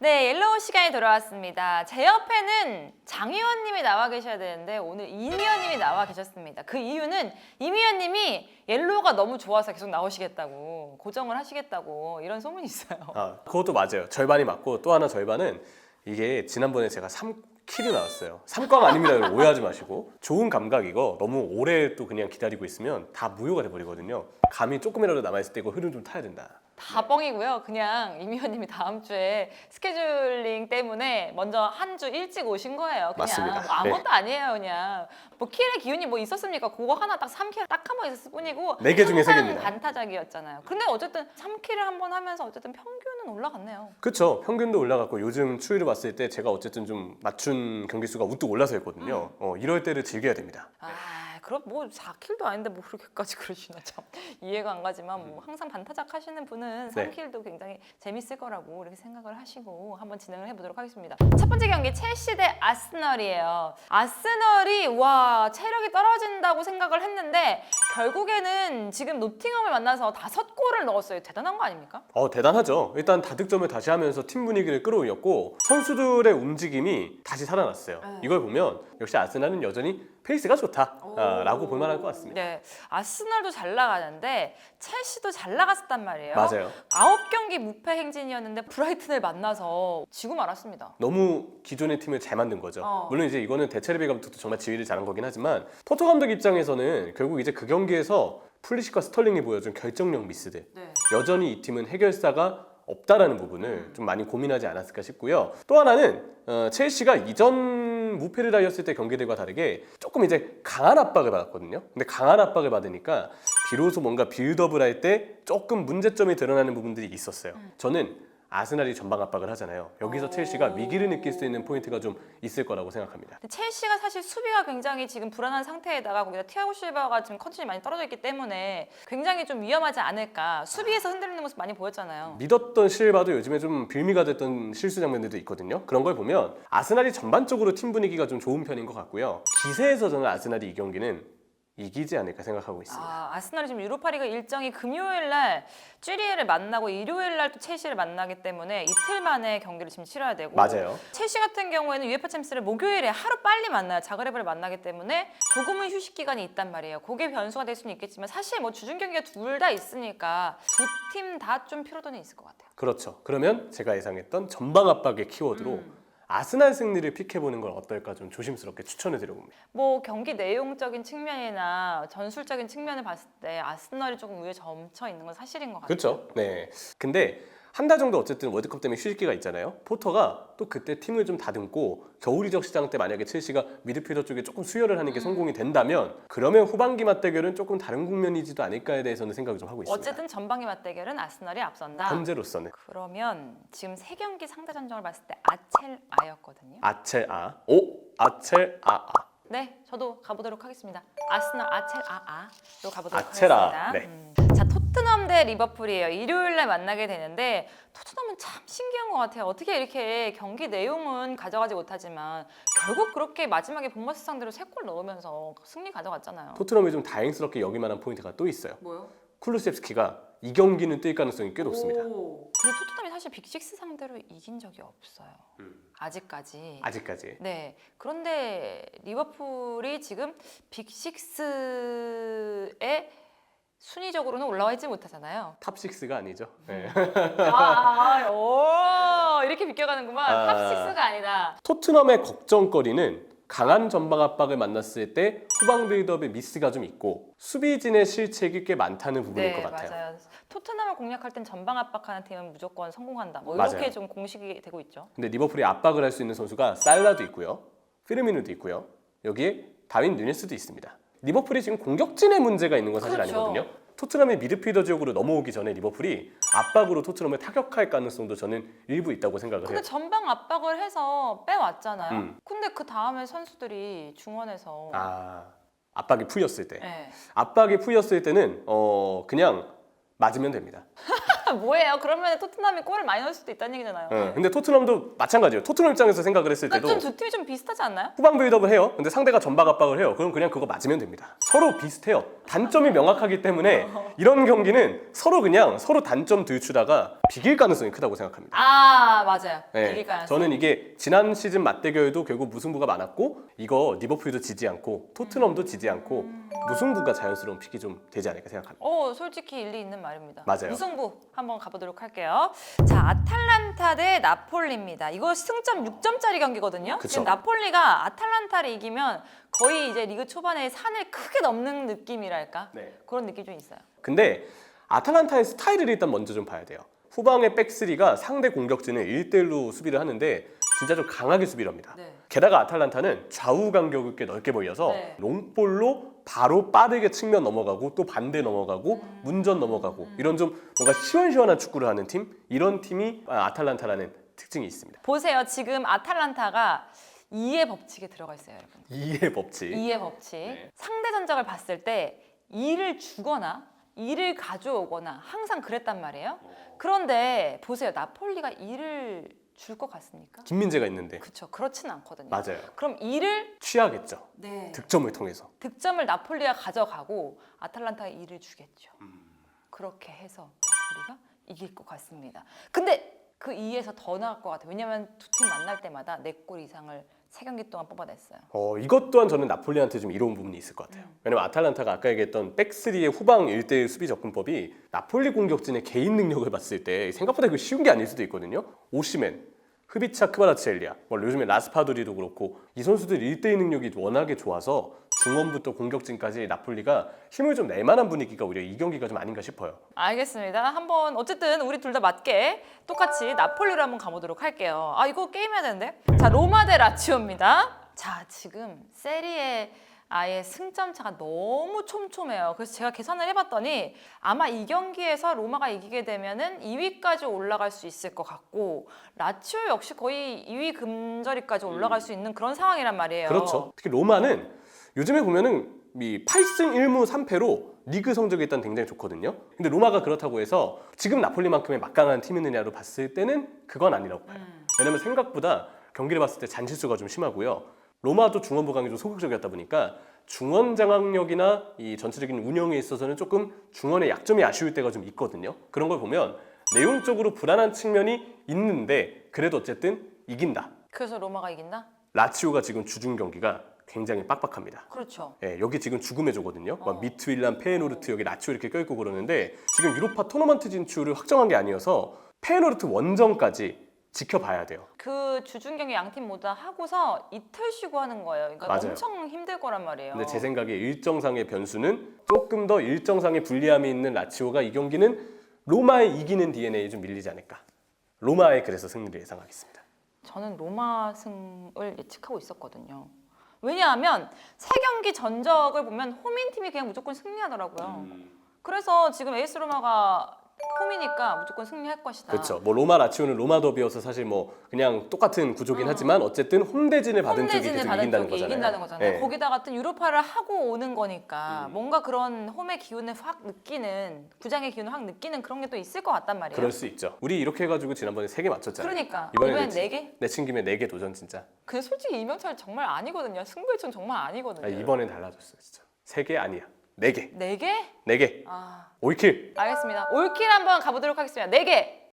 네, 옐로우 시간이 돌아왔습니다. 제 옆에는 장의원님이 나와 계셔야 되는데 오늘 이미연님이 나와 계셨습니다. 그 이유는 이미연님이 옐로우가 너무 좋아서 계속 나오시겠다고, 고정을 하시겠다고 이런 소문이 있어요. 아, 그것도 맞아요. 절반이 맞고 또 하나 절반은 이게 지난번에 제가 3킬이 나왔어요. 3꽝 아닙니다. 오해하지 마시고. 좋은 감각이고 너무 오래 또 그냥 기다리고 있으면 다 무효가 돼버리거든요. 감이 조금이라도 남아있을 때 이거 흐름 좀 타야 된다. 다 뻥이고요. 그냥 이미연님이 다음 주에 스케줄링 때문에 먼저 한 주 일찍 오신 거예요. 그냥 맞습니다. 뭐 아무것도 아니에요. 그냥 뭐 킬의 기운이 뭐 있었습니까? 그거 하나 딱 3킬 딱 한 번 있었을 뿐이고 4개 중에 3개입니다. 반타작이었잖아요. 근데 어쨌든 3킬을 한 번 하면서 어쨌든 평균은 올라갔네요. 그쵸. 평균도 올라갔고 요즘 추이를 봤을 때 제가 어쨌든 좀 맞춘 경기 수가 우뚝 올라서 했거든요. 이럴 때를 즐겨야 됩니다. 그럼 뭐 4킬도 아닌데 뭐 그렇게까지 그러시나 참 이해가 안 가지만 뭐 항상 반타작 하시는 분은 3킬도 굉장히 재밌을 거라고 이렇게 생각을 하시고 한번 진행을 해보도록 하겠습니다. 첫 번째 경기 첼시 대 아스널이에요. 아스널이 와 체력이 떨어진다고 생각을 했는데 결국에는 지금 노팅엄을 만나서 5골을 넣었어요. 대단한 거 아닙니까? 대단하죠. 일단 다득점을 다시 하면서 팀 분위기를 끌어올렸고 선수들의 움직임이 다시 살아났어요. 이걸 보면 역시 아스날은 여전히 페이스가 좋다라고 볼 만할 것 같습니다. 네, 아스널도 잘 나가는데 첼시도 잘 나갔었단 말이에요. 맞아요. 9경기 무패 행진이었는데 브라이튼을 만나서 지고 말았습니다. 너무 기존의 팀을 잘 만든 거죠. 물론 이제 이거는 데체르비 감독도 정말 지휘를 잘한 거긴 하지만 포토 감독 입장에서는 결국 이제 그 경기에서 풀리시과 스털링이 보여준 결정력 미스들 여전히 이 팀은 해결사가 없다라는 부분을 좀 많이 고민하지 않았을까 싶고요. 또 하나는 첼시가 이전 무패를 달렸을 때 경기들과 다르게 조금 이제 강한 압박을 받았거든요. 근데 강한 압박을 받으니까 비로소 뭔가 빌드업을 할 때 조금 문제점이 드러나는 부분들이 있었어요. 저는 아스날이 전방 압박을 하잖아요. 여기서 첼시가 위기를 느낄 수 있는 포인트가 좀 있을 거라고 생각합니다. 근데 첼시가 사실 수비가 굉장히 지금 불안한 상태에다가 거기다 티아고 실바가 지금 컨디션이 많이 떨어져 있기 때문에 굉장히 좀 위험하지 않을까. 수비에서 흔들리는 모습 많이 보였잖아요. 믿었던 실바도 요즘에 좀 빌미가 됐던 실수 장면들도 있거든요. 그런 걸 보면 아스날이 전반적으로 팀 분위기가 좀 좋은 편인 것 같고요. 기세에서 저는 아스날이 이 경기는 이기지 않을까 생각하고 있습니다. 아스날이 지금 유로파리그 일정이 금요일 날 쥐리에를 만나고 일요일 날 또 첼시를 만나기 때문에 이틀 만에 경기를 지금 치러야 되고 맞아요. 첼시 같은 경우에는 UEFA 챔스를 목요일에 하루 빨리 만나요. 자그레브를 만나기 때문에 조금은 휴식 기간이 있단 말이에요. 그게 변수가 될 수는 있겠지만 사실 뭐 주중 경기가 둘 다 있으니까 두 팀 다 좀 피로도는 있을 것 같아요. 그렇죠. 그러면 제가 예상했던 전방 압박의 키워드로 아스날 승리를 픽해보는 건 어떨까 좀 조심스럽게 추천을 드려봅니다. 뭐 경기 내용적인 측면이나 전술적인 측면을 봤을 때 아스널이 조금 위에 점쳐 있는 건 사실인 것 같아요. 그렇죠. 네. 근데 한 달 정도 어쨌든 월드컵 때문에 휴식기가 있잖아요. 포터가 또 그때 팀을 좀 다듬고 겨울 이적 시장 때 만약에 첼시가 미드필더 쪽에 조금 수혈을 하는 게 성공이 된다면 그러면 후반기 맞대결은 조금 다른 국면이지도 않을까에 대해서는 생각을 좀 하고 있습니다. 어쨌든 전방의 맞대결은 아스널이 앞선다. 현재로서는 그러면 지금 세 경기 상대 전적을 봤을 때 아첼아였거든요. 아첼아. 네, 저도 가보도록 하겠습니다. 아스널 아첼아로 가보도록 아첼아, 하겠습니다. 자, 토트넘 대 리버풀이에요. 일요일 날 만나게 되는데 토트넘은 참 신기한 것 같아요. 어떻게 이렇게 경기 내용은 가져가지 못하지만 결국 그렇게 마지막에 본머스 상대로 3골 넣으면서 승리 가져갔잖아요. 토트넘이 좀 다행스럽게 여길 만한 포인트가 또 있어요. 뭐요? 쿠루셉스키가 이 경기는 뛸 가능성이 꽤 높습니다. 근데 토트넘이 사실 빅식스 상대로 이긴 적이 없어요. 아직까지. 아직까지. 네. 그런데 리버풀이 지금 빅식스에 순위적으로는 올라와 있지 못하잖아요. 탑6가 아니죠. 네. 이렇게 비껴가는구만. 탑6가 아니다. 토트넘의 걱정거리는 강한 전방 압박을 만났을 때 후방 빌드업의 미스가 좀 있고 수비진의 실책이 꽤 많다는 부분일 것 같아요. 맞아요. 토트넘을 공략할 땐 전방 압박하는 팀은 무조건 성공한다. 뭐 맞아요. 이렇게 좀 공식이 되고 있죠. 근데 리버풀이 압박을 할 수 있는 선수가 살라도 있고요. 피르미누도 있고요. 여기에 다윈 누네스도 있습니다. 리버풀이 지금 공격진의 문제가 있는 건 사실 그렇죠. 아니거든요. 토트넘의 미드필더 지역으로 넘어오기 전에 리버풀이 압박으로 토트넘을 타격할 가능성도 저는 일부 있다고 생각을 해요. 근데 전방 압박을 해서 빼왔잖아요. 근데 그 다음에 선수들이 중원에서 압박이 풀렸을 때. 네. 압박이 풀렸을 때는 그냥 맞으면 됩니다. 뭐예요? 그러면 토트넘이 골을 많이 넣을 수도 있다는 얘기잖아요. 근데 토트넘도 마찬가지예요. 토트넘 입장에서 생각을 했을 때도 그러니까 두 팀이 좀 비슷하지 않나요? 후방 빌드업을 해요. 근데 상대가 전방 압박을 해요. 그럼 그냥 그거 맞으면 됩니다. 서로 비슷해요. 단점이 명확하기 때문에 이런 경기는 서로 단점 들추다가 비길 가능성이 크다고 생각합니다. 아 맞아요. 네, 비길 가능성. 저는 이게 지난 시즌 맞대결도 결국 무승부가 많았고 이거 리버풀도 지지 않고 토트넘도 지지 않고 무승부가 자연스러운 픽이 좀 되지 않을까 생각합니다. 솔직히 일리 있는 말입니다. 맞아요. 무승부 한번 가보도록 할게요. 자, 아탈란타 대 나폴리입니다. 이거 승점 6점짜리 경기거든요. 그쵸. 지금 나폴리가 아탈란타를 이기면 거의 이제 리그 초반에 산을 크게 넘는 느낌이랄까? 네. 그런 느낌 좀 있어요. 근데 아탈란타의 스타일을 일단 먼저 좀 봐야 돼요. 후방의 백스리가 상대 공격진을 1대1로 수비를 하는데 진짜 좀 강하게 수비를 합니다. 네. 게다가 아탈란타는 좌우 간격을 꽤 넓게 벌려서 네. 롱볼로 바로 빠르게 측면 넘어가고 또 반대 넘어가고 문전 넘어가고 이런 좀 뭔가 시원시원한 축구를 하는 팀, 이런 팀이 아탈란타라는 특징이 있습니다. 보세요. 지금 아탈란타가 2의 법칙에 들어가 있어요, 여러분. 이해 법칙. 2의 법칙. 네. 상대 전적을 봤을 때 2를 주거나 2를 가져오거나 항상 그랬단 말이에요. 그런데 보세요. 나폴리가 2를 줄 것 같습니까? 김민재가 있는데 그렇죠. 그렇진 않거든요. 맞아요. 그럼 2를 취하겠죠. 네. 득점을 통해서. 득점을 나폴리가 가져가고 아탈란타가 2를 주겠죠. 그렇게 해서 나폴리가 이길 것 같습니다. 근데 그 2에서 더 나을 것 같아요. 왜냐면 두 팀 만날 때마다 4골 이상을 3경기 동안 뽑아냈어요. 이것 또한 저는 나폴리한테 좀 이로운 부분이 있을 것 같아요. 왜냐면 아탈란타가 아까 얘기했던 백스리의 후방 1대1 수비 접근법이 나폴리 공격진의 개인 능력을 봤을 때 생각보다 그 쉬운 게 아닐 수도 있거든요. 오시멘, 흐비차, 크바라츠엘리아, 요즘에 라스파도리도 그렇고 이 선수들 1대1 능력이 워낙에 좋아서 중원부터 공격진까지 나폴리가 힘을 좀 낼 만한 분위기가 오히려 이 경기가 좀 아닌가 싶어요. 알겠습니다. 한번 어쨌든 우리 둘 다 맞게 똑같이 나폴리로 한번 가보도록 할게요. 이거 게임해야 되는데. 자, 로마 대 라치오입니다. 자, 지금 세리에 아예 승점 차가 너무 촘촘해요. 그래서 제가 계산을 해봤더니 아마 이 경기에서 로마가 이기게 되면은 2위까지 올라갈 수 있을 것 같고 라치오 역시 거의 2위 근저리까지 올라갈 수 있는 그런 상황이란 말이에요. 그렇죠. 특히 로마는 요즘에 보면은 이 8승 1무 3패로 리그 성적이 일단 굉장히 좋거든요. 근데 로마가 그렇다고 해서 지금 나폴리만큼의 막강한 팀이느냐로 봤을 때는 그건 아니라고 봐요. 왜냐면 생각보다 경기를 봤을 때 잔실수가 좀 심하고요. 로마도 중원 보강이 좀 소극적이었다 보니까 중원 장악력이나 이 전체적인 운영에 있어서는 조금 중원의 약점이 아쉬울 때가 좀 있거든요. 그런 걸 보면 내용적으로 불안한 측면이 있는데 그래도 어쨌든 이긴다. 그래서 로마가 이긴다? 라치오가 지금 주중 경기가 굉장히 빡빡합니다. 그렇죠. 예, 여기 지금 죽음의 조거든요. 막 미트윌란, 페에노르트 여기 라치오 이렇게 껴있고 그러는데 지금 유로파 토너먼트 진출을 확정한 게 아니어서 페에노르트 원정까지 지켜봐야 돼요. 그 주중 경기 양팀 모두 하고서 이틀 쉬고 하는 거예요. 그러니까 맞아요. 엄청 힘들 거란 말이에요. 근데 제 생각에 일정상의 변수는 조금 더 일정상의 불리함이 있는 라치오가 이 경기는 로마의 이기는 DNA에 좀 밀리지 않을까. 로마의 그래서 승리를 예상하겠습니다. 저는 로마 승을 예측하고 있었거든요. 왜냐하면 세 경기 전적을 보면 홈인 팀이 그냥 무조건 승리하더라고요. 그래서 지금 에이스 로마가 홈이니까 무조건 승리할 것이다. 그렇죠. 로마 라치오는 로마 더비여서 사실 그냥 똑같은 구조긴 하지만 어쨌든 홈대진을 받은 쪽이 계속 이긴다는 거잖아요. 이긴다는 거잖아요. 네. 거기다 같은 유로파를 하고 오는 거니까 뭔가 그런 홈의 기운을 확 느끼는, 구장의 기운을 확 느끼는 그런 게 또 있을 것 같단 말이에요. 그럴 수 있죠. 우리 이렇게 해가지고 지난번에 3개 맞췄잖아요. 그러니까 이번엔 이번엔 4개? 내친 김에 4개 도전 진짜. 근데 솔직히 이명철 정말 아니거든요. 승부일전 정말 아니거든요. 이번엔 달라졌어요 진짜. 3개 아니야. 4개. 4개? 4개. 아, 올킬. 알겠습니다. 올킬 한번 가보도록 하겠습니다. 4개.